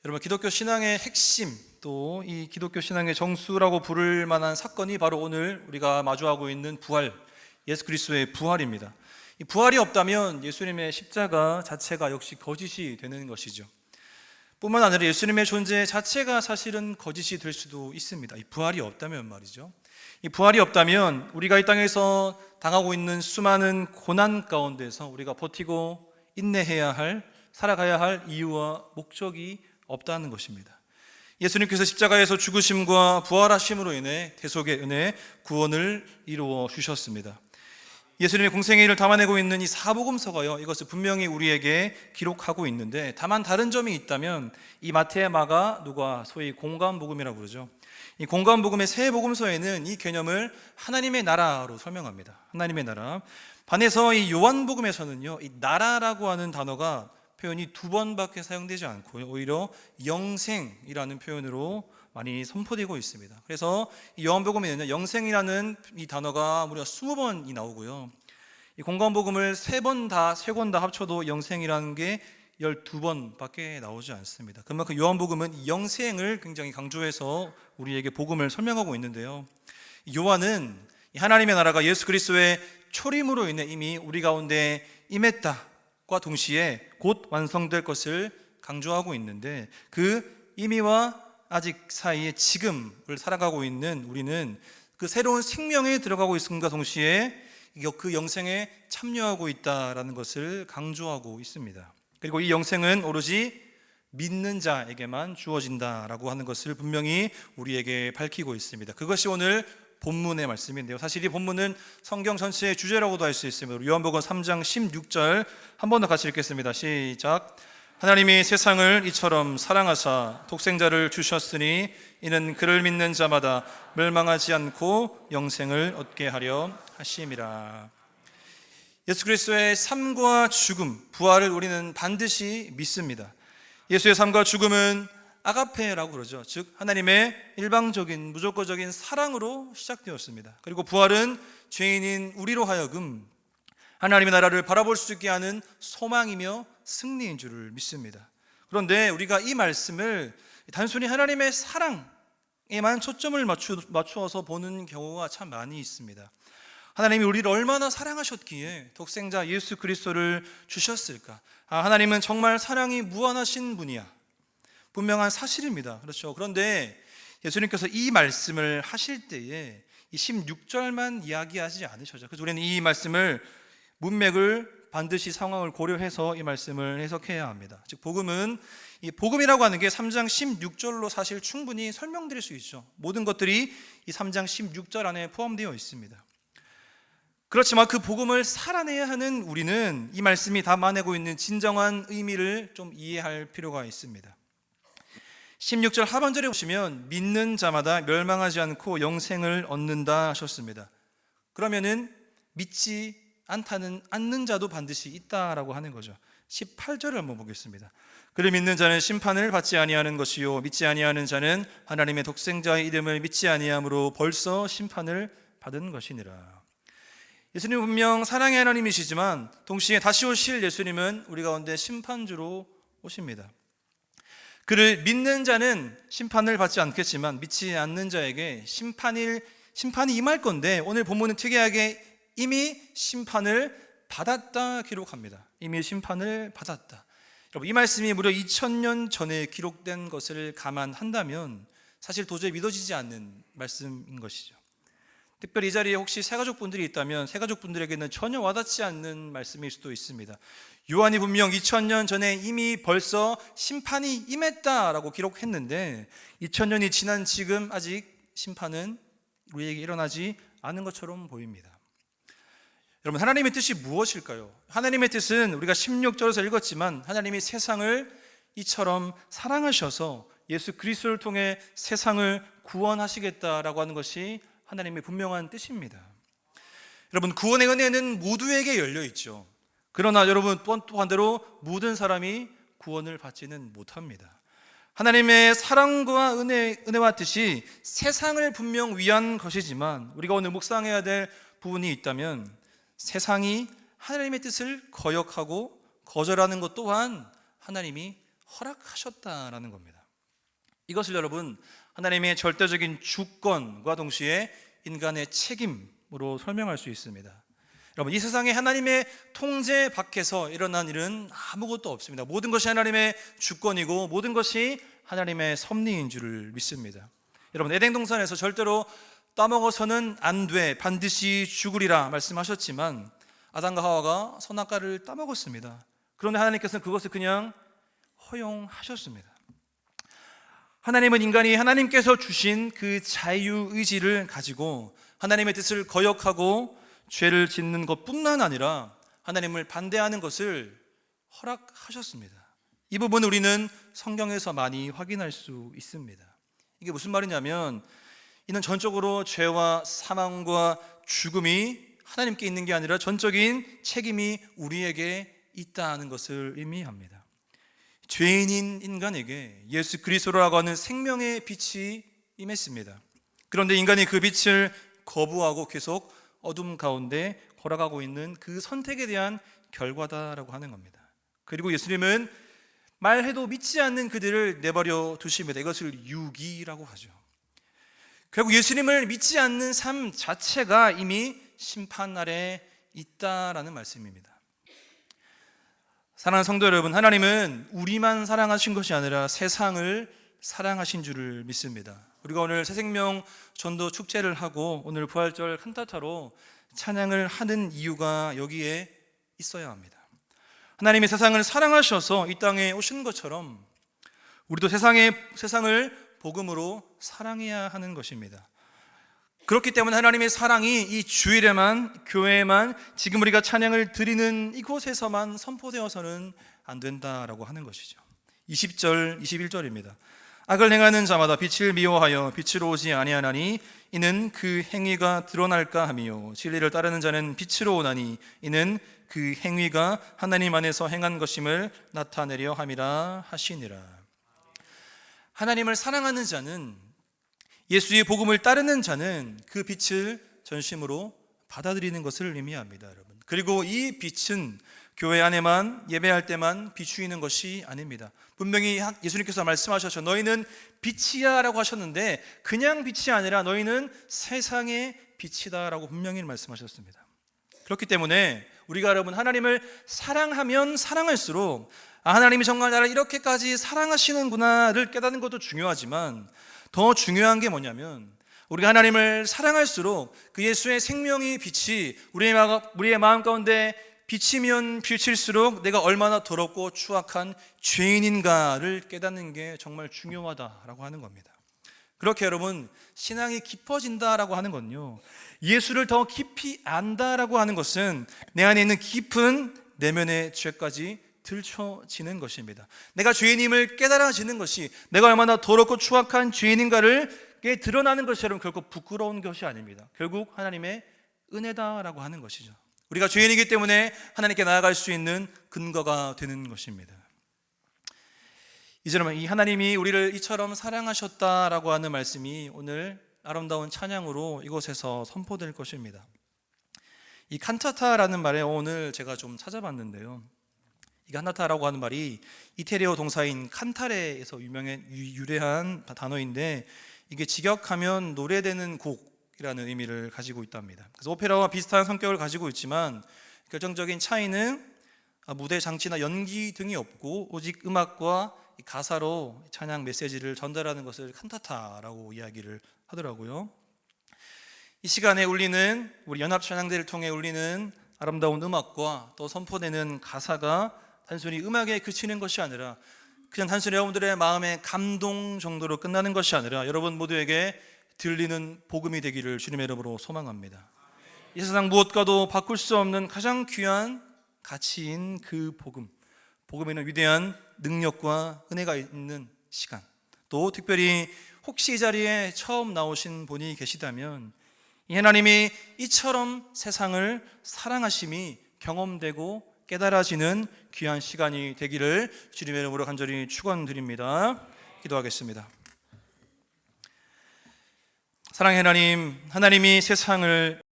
여러분, 기독교 신앙의 핵심, 또 이 기독교 신앙의 정수라고 부를 만한 사건이 바로 오늘 우리가 마주하고 있는 부활, 예수 그리스도의 부활입니다. 이 부활이 없다면 예수님의 십자가 자체가 역시 거짓이 되는 것이죠. 뿐만 아니라 예수님의 존재 자체가 사실은 거짓이 될 수도 있습니다. 이 부활이 없다면 말이죠. 이 부활이 없다면 우리가 이 땅에서 당하고 있는 수많은 고난 가운데서 우리가 버티고 인내해야 할, 살아가야 할 이유와 목적이 없다는 것입니다. 예수님께서 십자가에서 죽으심과 부활하심으로 인해 대속의 은혜, 구원을 이루어 주셨습니다. 예수님의 공생의 일을 담아내고 있는 이 사복음서가요, 이것을 분명히 우리에게 기록하고 있는데, 다만 다른 점이 있다면 이 마태, 마가, 누가, 소위 공관복음이라고 그러죠. 이 공관복음의 세 복음서에는 이 개념을 하나님의 나라로 설명합니다. 하나님의 나라. 반해서 이 요한복음에서는요, 이 나라라고 하는 단어가 표현이 두 번밖에 사용되지 않고요, 오히려 영생이라는 표현으로 많이 선포되고 있습니다. 그래서 이 요한복음에는 영생이라는 이 단어가 무려 20번이 나오고요, 이 공관복음을 세 권 다 합쳐도 영생이라는 게 12번밖에 나오지 않습니다. 그만큼 요한복음은 이 영생을 굉장히 강조해서 우리에게 복음을 설명하고 있는데요, 요한은 하나님의 나라가 예수 그리스도의 초림으로 인해 이미 우리 가운데 임했다 과 동시에 곧 완성될 것을 강조하고 있는데, 그 이미와 아직 사이에 지금을 살아가고 있는 우리는 그 새로운 생명에 들어가고 있음과 동시에 그 영생에 참여하고 있다라는 것을 강조하고 있습니다. 그리고 이 영생은 오로지 믿는 자에게만 주어진다라고 하는 것을 분명히 우리에게 밝히고 있습니다. 그것이 오늘 본문의 말씀인데요, 사실 이 본문은 성경 전체의 주제라고도 할 수 있습니다. 요한복음 3장 16절 한 번 더 같이 읽겠습니다. 시작. 하나님이 세상을 이처럼 사랑하사 독생자를 주셨으니 이는 그를 믿는 자마다 멸망하지 않고 영생을 얻게 하려 하심이라. 예수 그리스도의 삶과 죽음, 부활을 우리는 반드시 믿습니다. 예수의 삶과 죽음은 아가페라고 그러죠. 즉 하나님의 일방적인 무조건적인 사랑으로 시작되었습니다. 그리고 부활은 죄인인 우리로 하여금 하나님의 나라를 바라볼 수 있게 하는 소망이며 승리인 줄을 믿습니다. 그런데 우리가 이 말씀을 단순히 하나님의 사랑에만 초점을 맞추어서 보는 경우가 참 많이 있습니다. 하나님이 우리를 얼마나 사랑하셨기에 독생자 예수 그리스도를 주셨을까? 하나님은 정말 사랑이 무한하신 분이야, 분명한 사실입니다. 그렇죠. 그런데 예수님께서 이 말씀을 하실 때에 이 16절만 이야기하지 않으셨죠. 그래서 우리는 이 말씀을 문맥을 반드시 상황을 고려해서 이 말씀을 해석해야 합니다. 즉 복음은, 이 복음이라고 하는 게 3장 16절로 사실 충분히 설명드릴 수 있죠. 모든 것들이 이 3장 16절 안에 포함되어 있습니다. 그렇지만 그 복음을 살아내야 하는 우리는 이 말씀이 담아내고 있는 진정한 의미를 좀 이해할 필요가 있습니다. 16절 하반절에 보시면 믿는 자마다 멸망하지 않고 영생을 얻는다 하셨습니다. 그러면은 믿지 않는 자도 반드시 있다라고 하는 거죠. 18절을 한번 보겠습니다. 그를 믿는 자는 심판을 받지 아니하는 것이요 믿지 아니하는 자는 하나님의 독생자의 이름을 믿지 아니함으로 벌써 심판을 받은 것이니라. 예수님은 분명 사랑의 하나님이시지만 동시에 다시 오실 예수님은 우리 가운데 심판주로 오십니다. 그를 믿는 자는 심판을 받지 않겠지만 믿지 않는 자에게 심판이 임할 건데, 오늘 본문은 특이하게 이미 심판을 받았다 기록합니다. 이미 심판을 받았다. 여러분, 이 말씀이 무려 2000년 전에 기록된 것을 감안한다면 사실 도저히 믿어지지 않는 말씀인 것이죠. 특별히 이 자리에 혹시 새가족분들이 있다면 새가족분들에게는 전혀 와닿지 않는 말씀일 수도 있습니다. 요한이 분명 2000년 전에 이미 벌써 심판이 임했다라고 기록했는데 2000년이 지난 지금 아직 심판은 우리에게 일어나지 않은 것처럼 보입니다. 여러분, 하나님의 뜻이 무엇일까요? 하나님의 뜻은 우리가 16절에서 읽었지만 하나님이 세상을 이처럼 사랑하셔서 예수 그리스도를 통해 세상을 구원하시겠다라고 하는 것이 하나님의 분명한 뜻입니다. 여러분, 구원의 은혜는 모두에게 열려 있죠. 그러나 여러분, 또 반대로 모든 사람이 구원을 받지는 못합니다. 하나님의 사랑과 은혜와 뜻이 세상을 분명 위한 것이지만 우리가 오늘 묵상해야 될 부분이 있다면, 세상이 하나님의 뜻을 거역하고 거절하는 것 또한 하나님이 허락하셨다라는 겁니다. 이것을 여러분 하나님의 절대적인 주권과 동시에 인간의 책임으로 설명할 수 있습니다. 여러분, 이 세상에 하나님의 통제 밖에서 일어난 일은 아무것도 없습니다. 모든 것이 하나님의 주권이고 모든 것이 하나님의 섭리인 줄을 믿습니다. 여러분, 에덴 동산에서 절대로 따먹어서는 안 돼, 반드시 죽으리라 말씀하셨지만 아담과 하와가 선악과를 따먹었습니다. 그런데 하나님께서는 그것을 그냥 허용하셨습니다. 하나님은 인간이 하나님께서 주신 그 자유의지를 가지고 하나님의 뜻을 거역하고 죄를 짓는 것뿐만 아니라 하나님을 반대하는 것을 허락하셨습니다. 이 부분을 우리는 성경에서 많이 확인할 수 있습니다. 이게 무슨 말이냐면 이는 전적으로 죄와 사망과 죽음이 하나님께 있는 게 아니라 전적인 책임이 우리에게 있다는 것을 의미합니다. 죄인인 인간에게 예수 그리스도라고 하는 생명의 빛이 임했습니다. 그런데 인간이 그 빛을 거부하고 계속 어둠 가운데 걸어가고 있는 그 선택에 대한 결과다라고 하는 겁니다. 그리고 예수님은 말해도 믿지 않는 그들을 내버려 두십니다. 이것을 유기라고 하죠. 결국 예수님을 믿지 않는 삶 자체가 이미 심판 아래 있다라는 말씀입니다. 사랑하는 성도 여러분, 하나님은 우리만 사랑하신 것이 아니라 세상을 사랑하신 줄을 믿습니다. 우리가 오늘 새생명 전도 축제를 하고 오늘 부활절 칸타타로 찬양을 하는 이유가 여기에 있어야 합니다. 하나님이 세상을 사랑하셔서 이 땅에 오신 것처럼 우리도 세상을 복음으로 사랑해야 하는 것입니다. 그렇기 때문에 하나님의 사랑이 이 주일에만, 교회에만, 지금 우리가 찬양을 드리는 이곳에서만 선포되어서는 안 된다라고 하는 것이죠. 20절, 21절입니다. 악을 행하는 자마다 빛을 미워하여 빛으로 오지 아니하나니 이는 그 행위가 드러날까 하며 진리를 따르는 자는 빛으로 오나니 이는 그 행위가 하나님 안에서 행한 것임을 나타내려 함이라 하시니라. 하나님을 사랑하는 자는, 예수의 복음을 따르는 자는 그 빛을 전심으로 받아들이는 것을 의미합니다, 여러분. 그리고 이 빛은 교회 안에만, 예배할 때만 비추이는 것이 아닙니다. 분명히 예수님께서 말씀하셨죠. 너희는 빛이야 라고 하셨는데 그냥 빛이 아니라 너희는 세상의 빛이다 라고 분명히 말씀하셨습니다. 그렇기 때문에 우리가 여러분 하나님을 사랑하면 사랑할수록 하나님이 정말 나를 이렇게까지 사랑하시는구나를 깨닫는 것도 중요하지만 더 중요한 게 뭐냐면 우리가 하나님을 사랑할수록 그 예수의 생명의 빛이 우리의 마음 가운데 비치면 비칠수록 내가 얼마나 더럽고 추악한 죄인인가를 깨닫는 게 정말 중요하다라고 하는 겁니다. 그렇게 여러분 신앙이 깊어진다라고 하는 건요, 예수를 더 깊이 안다라고 하는 것은 내 안에 있는 깊은 내면의 죄까지 들춰지는 것입니다. 내가 죄인임을 깨달아지는 것이, 내가 얼마나 더럽고 추악한 죄인인가를 드러나는 것이 여러분 결코 부끄러운 것이 아닙니다. 결국 하나님의 은혜다라고 하는 것이죠. 우리가 죄인이기 때문에 하나님께 나아갈 수 있는 근거가 되는 것입니다. 이제는 이 하나님이 우리를 이처럼 사랑하셨다라고 하는 말씀이 오늘 아름다운 찬양으로 이곳에서 선포될 것입니다. 이 칸타타라는 말에 오늘 제가 좀 찾아봤는데요, 이 칸타타라고 하는 말이 이태리어 동사인 칸타레에서 유래한 단어인데 이게 직역하면 노래되는 곡이라는 의미를 가지고 있답니다. 그래서 오페라와 비슷한 성격을 가지고 있지만 결정적인 차이는 무대 장치나 연기 등이 없고 오직 음악과 가사로 찬양 메시지를 전달하는 것을 칸타타라고 이야기를 하더라고요. 이 시간에 울리는, 우리 연합 찬양대를 통해 울리는 아름다운 음악과 또 선포되는 가사가 단순히 음악에 그치는 것이 아니라 그냥 단순히 여러분들의 마음의 감동 정도로 끝나는 것이 아니라 여러분 모두에게 들리는 복음이 되기를 주님의 이름으로 소망합니다. 이 세상 무엇과도 바꿀 수 없는 가장 귀한 가치인 그 복음, 복음에는 위대한 능력과 은혜가 있는 시간, 또 특별히 혹시 이 자리에 처음 나오신 분이 계시다면 이 하나님이 이처럼 세상을 사랑하심이 경험되고 깨달아지는 귀한 시간이 되기를 주님의 이름으로 간절히 축원드립니다. 기도하겠습니다. 사랑의 하나님, 하나님이 세상을